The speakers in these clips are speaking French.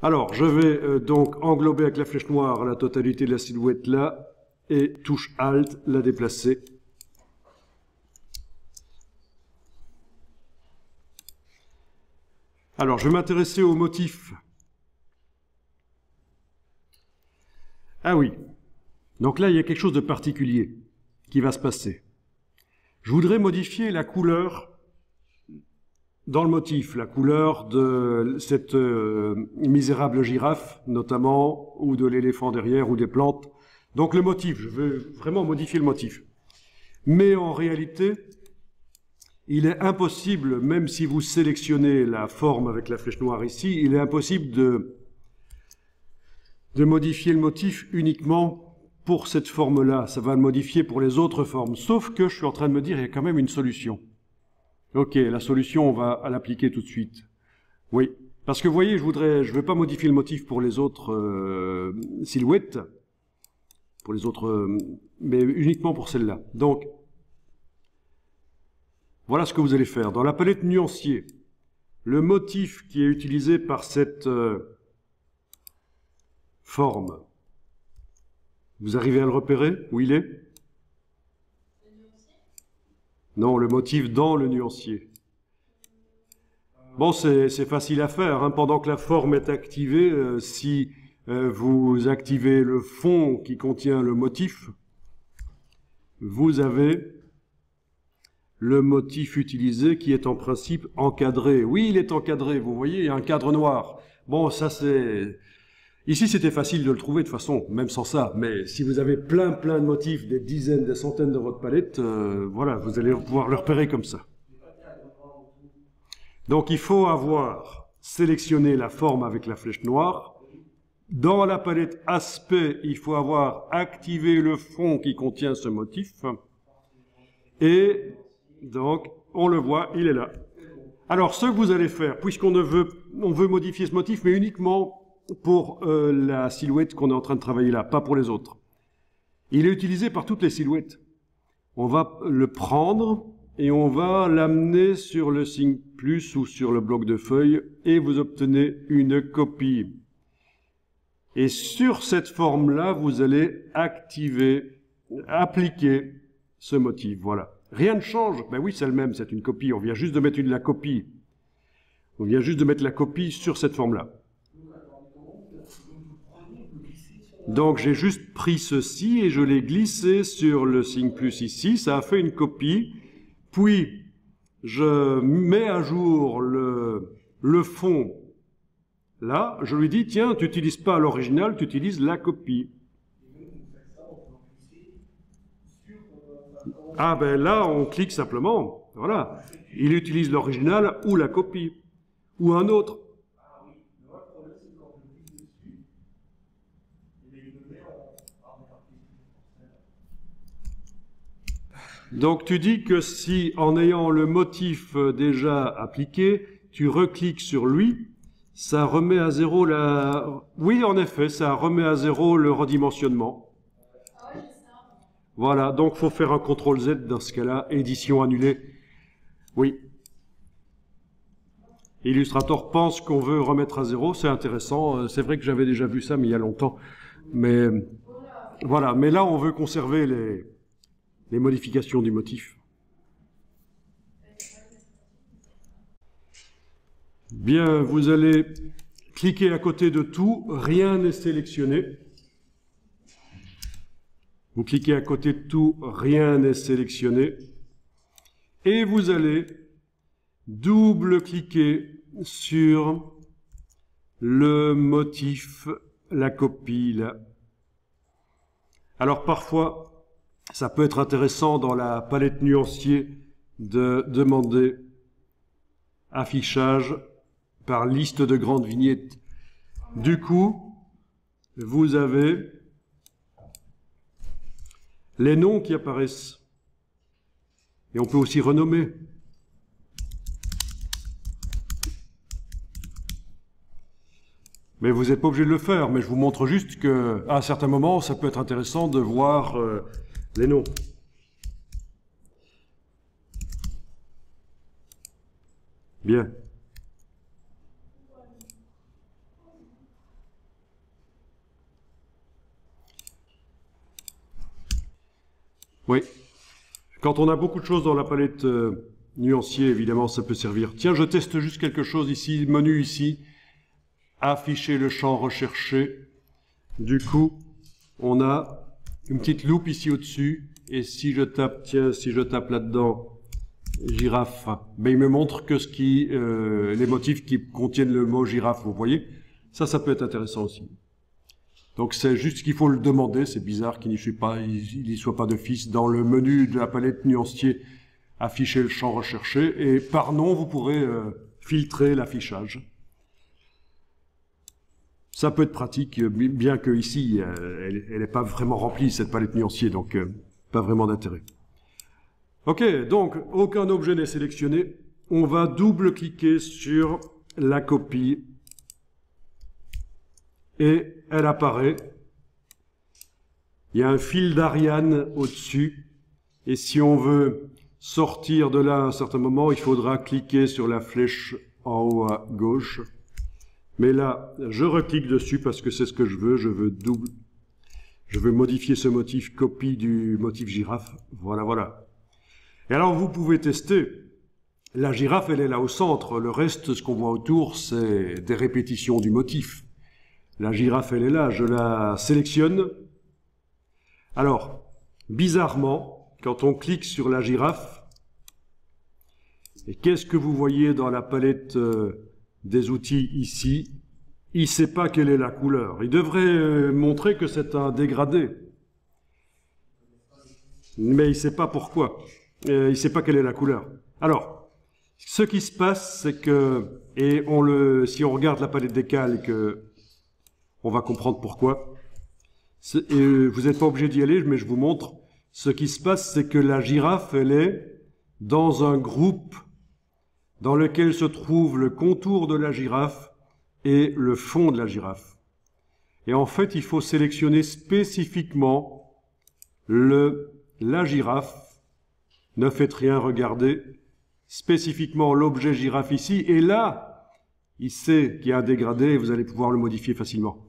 Alors, je vais donc englober avec la flèche noire la totalité de la silhouette là, et touche Alt, la déplacer. Alors, je vais m'intéresser au motif. Ah oui, donc là, il y a quelque chose de particulier qui va se passer. Je voudrais modifier la couleur dans le motif, la couleur de cette misérable girafe, notamment, ou de l'éléphant derrière, ou des plantes. Donc le motif, je veux vraiment modifier le motif. Mais en réalité, il est impossible, même si vous sélectionnez la forme avec la flèche noire ici, il est impossible de modifier le motif uniquement pour cette forme-là. Ça va le modifier pour les autres formes. Sauf que je suis en train de me dire, il y a quand même une solution. Ok, la solution, on va l'appliquer tout de suite. Oui, parce que vous voyez, je veux pas modifier le motif pour les autres silhouettes, pour les autres, mais uniquement pour celle-là. Donc, voilà ce que vous allez faire. Dans la palette nuancier, le motif qui est utilisé par cette forme, vous arrivez à le repérer? Où il est? Non, le motif dans le nuancier. Bon, c'est facile à faire, hein. Pendant que la forme est activée, si vous activez le fond qui contient le motif, vous avez le motif utilisé qui est en principe encadré. Oui, il est encadré, vous voyez, il y a un cadre noir. Bon, ça c'est... Ici, c'était facile de le trouver de toute façon, même sans ça. Mais si vous avez plein de motifs, des dizaines, des centaines dans votre palette, voilà, vous allez pouvoir le repérer comme ça. Donc, il faut avoir sélectionné la forme avec la flèche noire. Dans la palette aspect, il faut avoir activé le fond qui contient ce motif. Et donc, on le voit, il est là. Alors, ce que vous allez faire, puisqu'on veut modifier ce motif, mais uniquement pour la silhouette qu'on est en train de travailler là, pas pour les autres. Il est utilisé par toutes les silhouettes. On va le prendre et on va l'amener sur le signe plus ou sur le bloc de feuilles et vous obtenez une copie. Et sur cette forme-là, vous allez appliquer ce motif. Voilà. Rien ne change. Ben oui, c'est le même, c'est une copie. On vient juste de mettre la copie. On vient juste de mettre la copie sur cette forme-là. Donc j'ai juste pris ceci et je l'ai glissé sur le signe plus ici, ça a fait une copie, puis je mets à jour le fond là, je lui dis tiens, tu n'utilises pas l'original, tu utilises la copie. Ah ben là on clique simplement, voilà, il utilise l'original ou la copie, ou un autre. Donc tu dis que si, en ayant le motif déjà appliqué, tu recliques sur lui, ça remet à zéro la... Oui, en effet, ça remet à zéro le redimensionnement. Voilà, donc il faut faire un CTRL Z dans ce cas-là, édition annulée. Oui. Illustrator pense qu'on veut remettre à zéro, c'est intéressant. C'est vrai que j'avais déjà vu ça, mais il y a longtemps. Mais voilà, mais là on veut conserver les modifications du motif. Bien, vous allez cliquer à côté de tout, rien n'est sélectionné. Vous cliquez à côté de tout, rien n'est sélectionné. Et vous allez double-cliquer sur le motif, la copie là. Alors parfois, ça peut être intéressant dans la palette nuancier de demander affichage par liste de grandes vignettes. Du coup, vous avez les noms qui apparaissent. Et on peut aussi renommer. Mais vous n'êtes pas obligé de le faire, mais je vous montre juste qu'à un certain moment, ça peut être intéressant de voir les noms. Bien. Oui. Quand on a beaucoup de choses dans la palette nuancier, évidemment, ça peut servir. Tiens, je teste juste quelque chose ici, menu ici. Afficher le champ recherché. Du coup, on a une petite loupe ici au-dessus. Et si je tape, tiens, si je tape là-dedans, girafe, ben il me montre que les motifs qui contiennent le mot girafe, vous voyez. Ça peut être intéressant aussi. Donc c'est juste qu'il faut le demander, c'est bizarre qu'il n'y soit pas d'office dans le menu de la palette nuancier, afficher le champ recherché, et par nom vous pourrez filtrer l'affichage. Ça peut être pratique, bien que ici elle n'est pas vraiment remplie cette palette nuancier, donc pas vraiment d'intérêt. Ok, donc aucun objet n'est sélectionné. On va double-cliquer sur la copie et elle apparaît. Il y a un fil d'Ariane au-dessus et si on veut sortir de là à un certain moment, il faudra cliquer sur la flèche en haut à gauche. Mais là, je reclique dessus parce que c'est ce que je veux. Je veux modifier ce motif copie du motif girafe. Voilà, voilà. Et alors, vous pouvez tester. La girafe, elle est là au centre. Le reste, ce qu'on voit autour, c'est des répétitions du motif. La girafe, elle est là. Je la sélectionne. Alors, bizarrement, quand on clique sur la girafe, et qu'est-ce que vous voyez dans la palette des outils ici? Il ne sait pas quelle est la couleur. Il devrait montrer que c'est un dégradé. Mais il ne sait pas pourquoi. Il ne sait pas quelle est la couleur. Alors, ce qui se passe, c'est que, si on regarde la palette des calques, on va comprendre pourquoi. Vous n'êtes pas obligé d'y aller, mais je vous montre. Ce qui se passe, c'est que la girafe, elle est dans un groupe dans lequel se trouve le contour de la girafe et le fond de la girafe. Et en fait, il faut sélectionner spécifiquement la girafe. Ne faites rien, regardez. Spécifiquement l'objet girafe ici. Et là, il sait qu'il y a un dégradé et vous allez pouvoir le modifier facilement.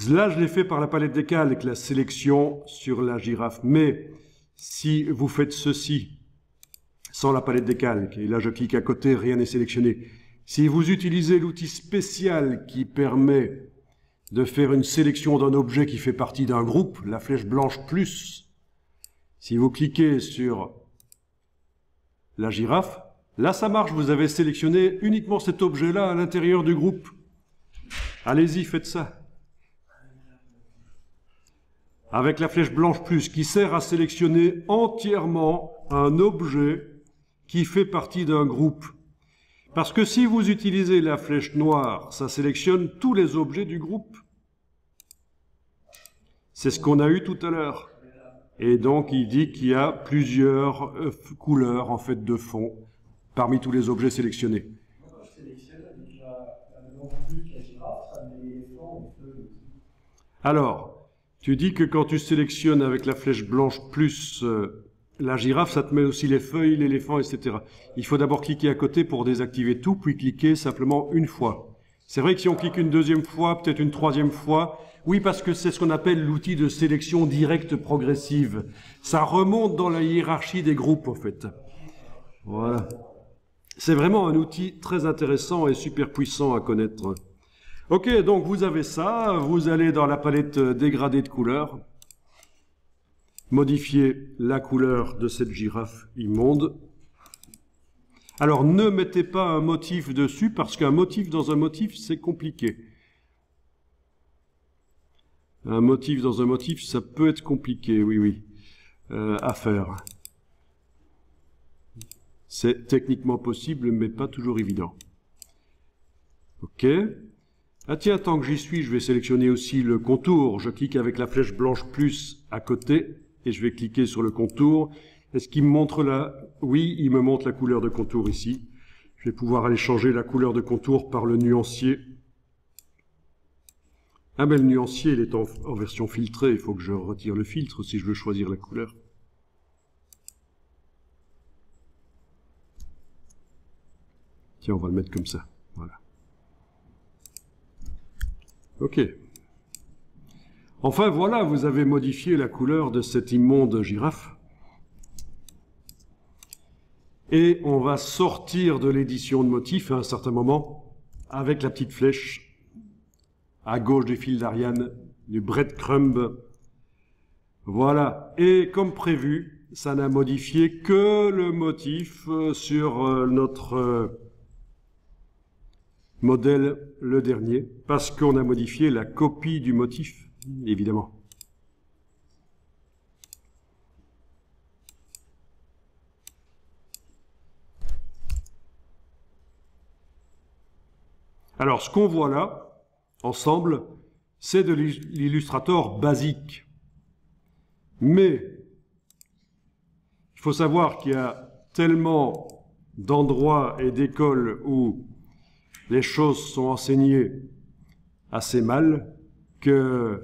Là, je l'ai fait par la palette des calques, la sélection sur la girafe. Mais si vous faites ceci sans la palette des calques, et là je clique à côté, rien n'est sélectionné. Si vous utilisez l'outil spécial qui permet de faire une sélection d'un objet qui fait partie d'un groupe, la flèche blanche plus, si vous cliquez sur la girafe, là ça marche, vous avez sélectionné uniquement cet objet-là à l'intérieur du groupe. Allez-y, faites ça. Avec la flèche blanche plus, qui sert à sélectionner entièrement un objet qui fait partie d'un groupe. Parce que si vous utilisez la flèche noire, ça sélectionne tous les objets du groupe. C'est ce qu'on a eu tout à l'heure. Et donc, il dit qu'il y a plusieurs couleurs, en fait, de fond, parmi tous les objets sélectionnés. Quand je sélectionne avec la blanche plus la girafe, ça met l'éléphant au feu. Alors, tu dis que quand tu sélectionnes avec la flèche blanche plus la girafe, ça te met aussi les feuilles, l'éléphant, etc. Il faut d'abord cliquer à côté pour désactiver tout, puis cliquer simplement une fois. C'est vrai que si on clique une deuxième fois, peut-être une troisième fois, oui, parce que c'est ce qu'on appelle l'outil de sélection directe progressive. Ça remonte dans la hiérarchie des groupes, en fait. Voilà. C'est vraiment un outil très intéressant et super puissant à connaître. Ok, donc vous avez ça, vous allez dans la palette dégradée de couleurs, modifier la couleur de cette girafe immonde. Alors ne mettez pas un motif dessus parce qu'un motif dans un motif c'est compliqué. Un motif dans un motif ça peut être compliqué, oui, à faire. C'est techniquement possible mais pas toujours évident. Ok. Ah tiens, tant que j'y suis, je vais sélectionner aussi le contour. Je clique avec la flèche blanche plus à côté et je vais cliquer sur le contour. Est-ce qu'il me montre là? Oui, il me montre la couleur de contour ici. Je vais pouvoir aller changer la couleur de contour par le nuancier. Ah ben le nuancier, il est en version filtrée. Il faut que je retire le filtre si je veux choisir la couleur. Tiens, on va le mettre comme ça. Voilà. Ok. Enfin voilà, vous avez modifié la couleur de cette immonde girafe. Et on va sortir de l'édition de motifs à un certain moment avec la petite flèche à gauche du fil d'Ariane, du breadcrumb. Voilà. Et comme prévu, ça n'a modifié que le motif sur notre modèle, le dernier, parce qu'on a modifié la copie du motif, évidemment. Alors, ce qu'on voit là, ensemble, c'est de l'Illustrator basique. Mais, il faut savoir qu'il y a tellement d'endroits et d'écoles où les choses sont enseignées assez mal, que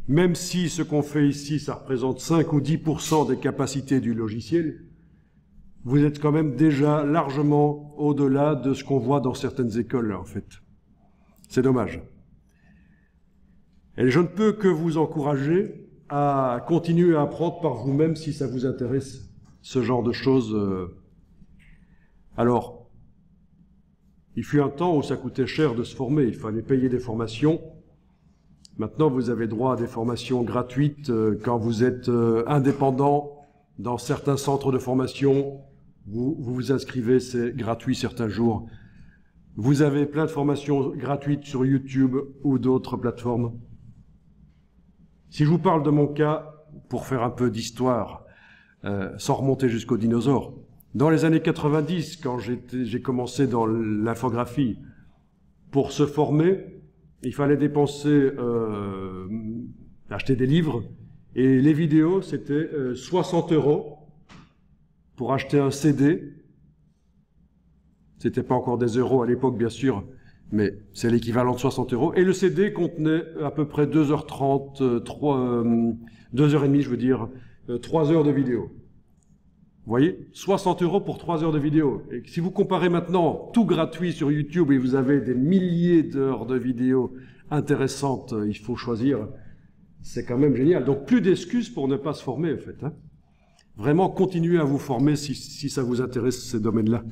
même si ce qu'on fait ici, ça représente 5 ou 10% des capacités du logiciel, vous êtes quand même déjà largement au-delà de ce qu'on voit dans certaines écoles, en fait. C'est dommage. Et je ne peux que vous encourager à continuer à apprendre par vous-même si ça vous intéresse, ce genre de choses. Alors, il fut un temps où ça coûtait cher de se former, il fallait payer des formations. Maintenant, vous avez droit à des formations gratuites quand vous êtes indépendant dans certains centres de formation. Vous vous inscrivez, c'est gratuit certains jours. Vous avez plein de formations gratuites sur YouTube ou d'autres plateformes. Si je vous parle de mon cas, pour faire un peu d'histoire, sans remonter jusqu'aux dinosaures, dans les années 90, quand j'ai commencé dans l'infographie, pour se former, il fallait dépenser, acheter des livres, et les vidéos, c'était 60 € pour acheter un CD. C'était pas encore des euros à l'époque, bien sûr, mais c'est l'équivalent de 60 €. Et le CD contenait à peu près 2h30, 2h30, je veux dire, 3 heures de vidéo. Vous voyez, 60 € pour 3 heures de vidéo. Et si vous comparez maintenant tout gratuit sur YouTube et vous avez des milliers d'heures de vidéos intéressantes, il faut choisir, c'est quand même génial. Donc plus d'excuses pour ne pas se former, en fait. Hein. Vraiment, continuez à vous former si ça vous intéresse, ces domaines-là.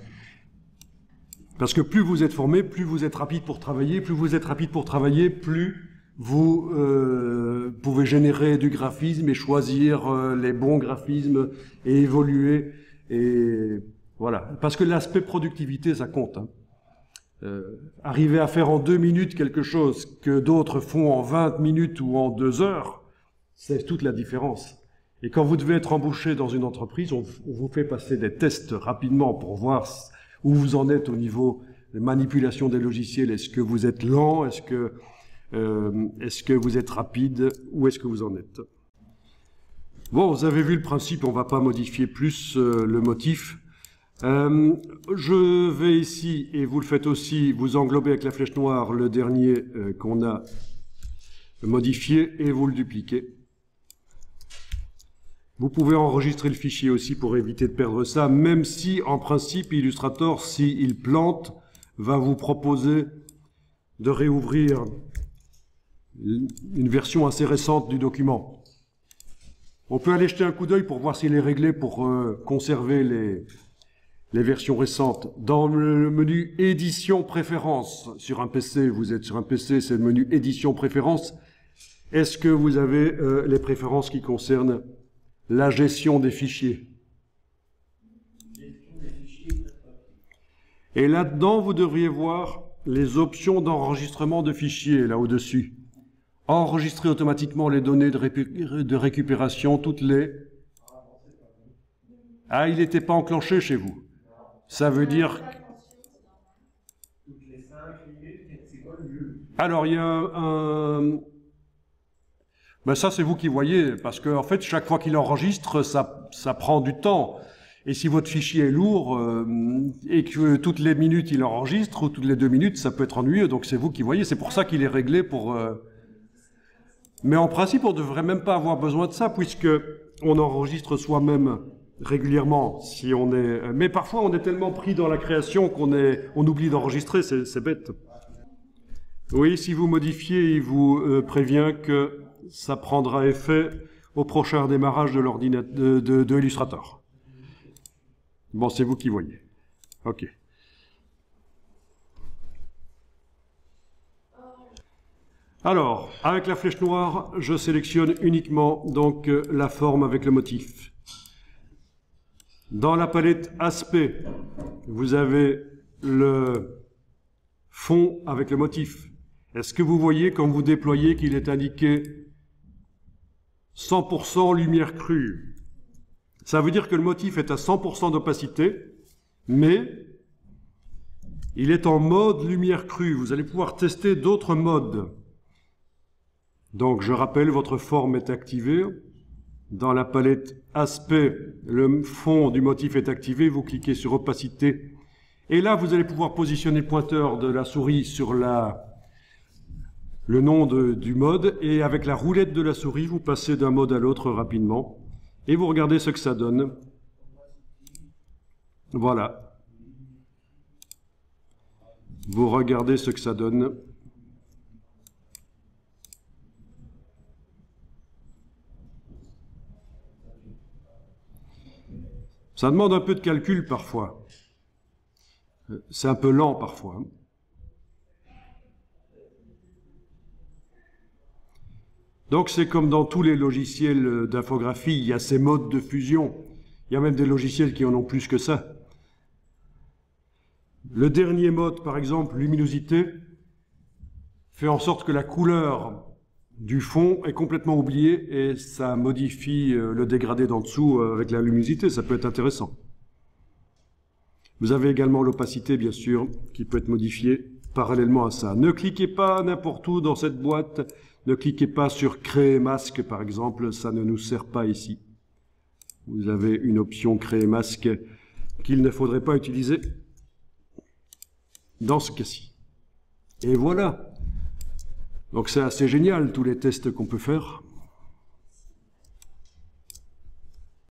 Parce que plus vous êtes formé, plus vous êtes rapide pour travailler, plus vous êtes rapide pour travailler, plus vous pouvez générer du graphisme et choisir les bons graphismes et évoluer. Et voilà. Parce que l'aspect productivité, ça compte. Hein. Arriver à faire en 2 minutes quelque chose que d'autres font en 20 minutes ou en 2 heures, c'est toute la différence. Et quand vous devez être embauché dans une entreprise, on vous fait passer des tests rapidement pour voir où vous en êtes au niveau de manipulation des logiciels. Est-ce que vous êtes lent? Est-ce que vous êtes rapide? Où est-ce que vous en êtes? Bon, vous avez vu le principe, on ne va pas modifier plus le motif. Je vais ici, et vous le faites aussi, vous englober avec la flèche noire le dernier qu'on a modifié et vous le dupliquez. Vous pouvez enregistrer le fichier aussi pour éviter de perdre ça, même si, en principe, Illustrator, s'il plante, va vous proposer de réouvrir une version assez récente du document. On peut aller jeter un coup d'œil pour voir s'il est réglé pour conserver les versions récentes. Dans le menu Édition Préférences, sur un PC, vous êtes sur un PC, c'est le menu Édition Préférences. Est-ce que vous avez les préférences qui concernent la gestion des fichiers? Et là-dedans, vous devriez voir les options d'enregistrement de fichiers, là au-dessus. Enregistrer automatiquement les données de récupération, toutes les... Ah, il n'était pas enclenché chez vous. Ça veut dire... Alors, il y a un... Ben ça, c'est vous qui voyez, parce que en fait, chaque fois qu'il enregistre, ça prend du temps. Et si votre fichier est lourd et que toutes les minutes il enregistre, ou toutes les 2 minutes, ça peut être ennuyeux. Donc c'est vous qui voyez. C'est pour ça qu'il est réglé pour... Mais en principe, on ne devrait même pas avoir besoin de ça, puisque on enregistre soi-même régulièrement. Si on est... Mais parfois, on est tellement pris dans la création qu'on oublie d'enregistrer. C'est bête. Oui, si vous modifiez, il vous prévient que ça prendra effet au prochain démarrage de l'ordinateur de Illustrator. Bon, c'est vous qui voyez. OK. Alors, avec la flèche noire, je sélectionne uniquement donc la forme avec le motif. Dans la palette aspect, vous avez le fond avec le motif. Est-ce que vous voyez quand vous déployez qu'il est indiqué 100% lumière crue? Ça veut dire que le motif est à 100% d'opacité, mais il est en mode lumière crue. Vous allez pouvoir tester d'autres modes. Donc, je rappelle, votre forme est activée. Dans la palette aspect, le fond du motif est activé. Vous cliquez sur opacité. Et là, vous allez pouvoir positionner le pointeur de la souris sur le nom du mode. Et avec la roulette de la souris, vous passez d'un mode à l'autre rapidement. Et vous regardez ce que ça donne. Voilà. Vous regardez ce que ça donne. Ça demande un peu de calcul parfois. C'est un peu lent parfois. Donc c'est comme dans tous les logiciels d'infographie, il y a ces modes de fusion. Il y a même des logiciels qui en ont plus que ça. Le dernier mode, par exemple, luminosité, fait en sorte que la couleur du fond est complètement oubliée et ça modifie le dégradé d'en dessous avec la luminosité. Ça peut être intéressant. Vous avez également l'opacité, bien sûr, qui peut être modifiée parallèlement à ça. Ne cliquez pas n'importe où dans cette boîte. Ne cliquez pas sur Créer masque, par exemple. Ça ne nous sert pas ici. Vous avez une option Créer masque qu'il ne faudrait pas utiliser dans ce cas-ci. Et voilà. Donc c'est assez génial, tous les tests qu'on peut faire.